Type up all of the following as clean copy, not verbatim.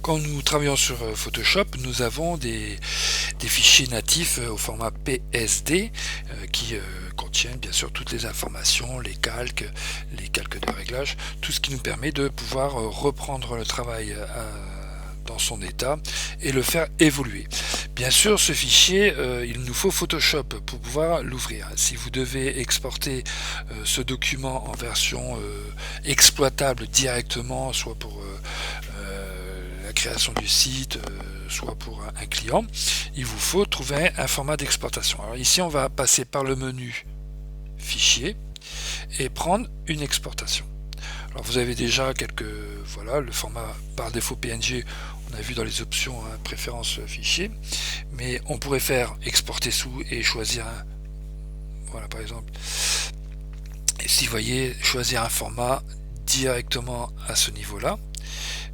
Quand nous travaillons sur Photoshop, nous avons des fichiers natifs au format PSD qui contiennent bien sûr toutes les informations, les calques de réglage, tout ce qui nous permet de pouvoir reprendre le travail dans son état et le faire évoluer. Bien sûr, ce fichier, il nous faut Photoshop pour pouvoir l'ouvrir. Si vous devez exporter ce document en version exploitable directement, soit pour la création du site, soit pour un client, il vous faut trouver un format d'exportation. Alors ici, on va passer par le menu Fichier et prendre une exportation. Alors vous avez déjà le format par défaut PNG, on a vu dans les options préférences fichier, mais on pourrait faire exporter sous et choisir par exemple, et si vous voyez, choisir un format directement à ce niveau là,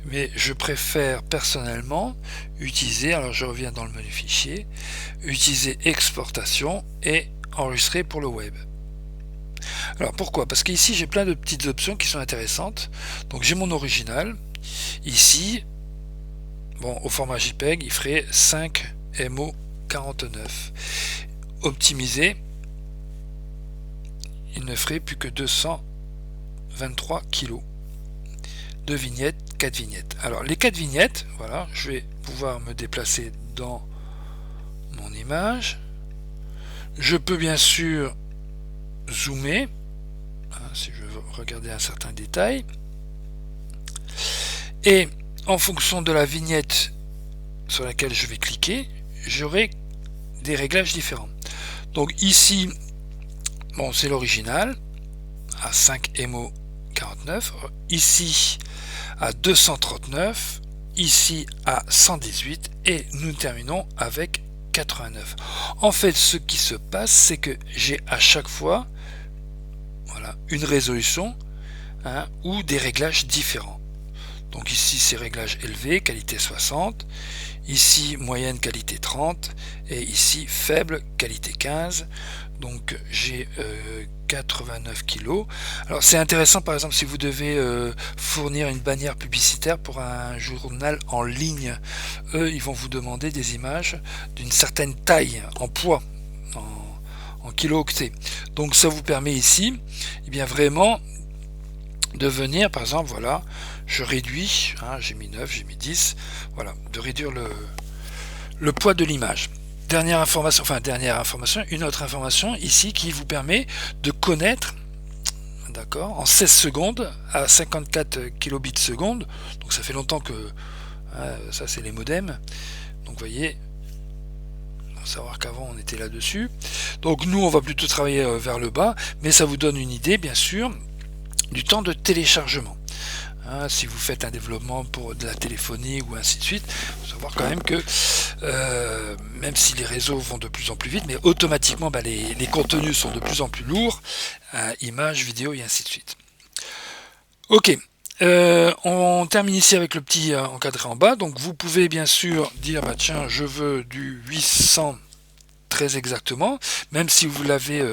mais je préfère personnellement utiliser, alors je reviens dans le menu fichier, utiliser exportation et enregistrer pour le web. Alors pourquoi? Parce qu'ici j'ai plein de petites options qui sont intéressantes. Donc j'ai mon original. Ici, au format JPEG, il ferait 5 MO49. Optimisé, il ne ferait plus que 223 kg de vignettes, 4 vignettes. Alors les 4 vignettes, voilà, je vais pouvoir me déplacer dans mon image. Je peux bien sûr zoomer si je veux regarder un certain détail, et en fonction de la vignette sur laquelle je vais cliquer, j'aurai des réglages différents. Donc ici, c'est l'original à 5 MO 49, ici à 239, ici à 118, et nous terminons avec 89. En fait, ce qui se passe, c'est que j'ai à chaque fois une résolution ou des réglages différents. Donc ici c'est réglage élevé, qualité 60, ici moyenne, qualité 30, et ici faible, qualité 15. Donc j'ai 89 kg. Alors c'est intéressant, par exemple, si vous devez fournir une bannière publicitaire pour un journal en ligne, eux ils vont vous demander des images d'une certaine taille en poids, en kilo-octets. Donc ça vous permet ici vraiment de venir, par exemple, je réduis, j'ai mis 9, j'ai mis 10, de réduire le poids de l'image. Dernière information, une autre information ici qui vous permet de connaître, d'accord, en 16 secondes à 54 kilobits seconde, donc ça fait longtemps que ça c'est les modems, donc vous voyez, savoir qu'avant on était là-dessus. Donc nous on va plutôt travailler vers le bas, mais ça vous donne une idée bien sûr du temps de téléchargement. Si vous faites un développement pour de la téléphonie ou ainsi de suite, il faut savoir quand même que même si les réseaux vont de plus en plus vite, mais automatiquement les contenus sont de plus en plus lourds, images, vidéos et ainsi de suite. Ok, on termine ici avec le petit encadré en bas. Donc vous pouvez bien sûr dire tiens, je veux du 800 très exactement, même si vous l'avez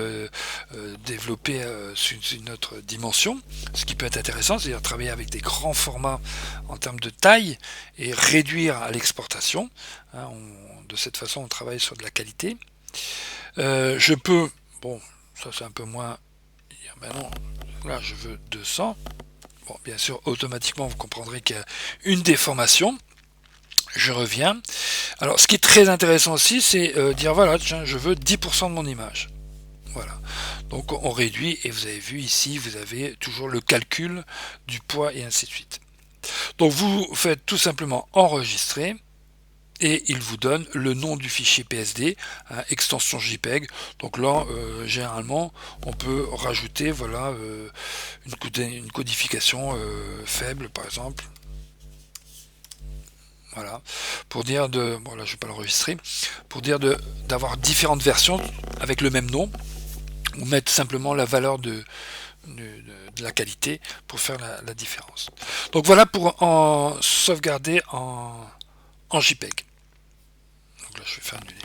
développé sur une autre dimension, ce qui peut être intéressant, c'est-à-dire travailler avec des grands formats en termes de taille et réduire à l'exportation. De cette façon on travaille sur de la qualité. Je peux, ça c'est un peu moins, dire non, là je veux 200. Bien sûr, automatiquement, vous comprendrez qu'il y a une déformation. Je reviens. Alors, ce qui est très intéressant aussi, c'est dire, tiens, je veux 10% de mon image. Voilà. Donc, on réduit, et vous avez vu ici, vous avez toujours le calcul du poids, et ainsi de suite. Donc, vous faites tout simplement enregistrer, et il vous donne le nom du fichier PSD, extension JPEG. Donc là, généralement, on peut rajouter une codification faible, par exemple. Voilà, pour dire là je vais pas l'enregistrer, pour dire d'avoir différentes versions avec le même nom, ou mettre simplement la valeur de la qualité pour faire la différence. Donc voilà pour sauvegarder en JPEG. Donc là je vais faire annuler.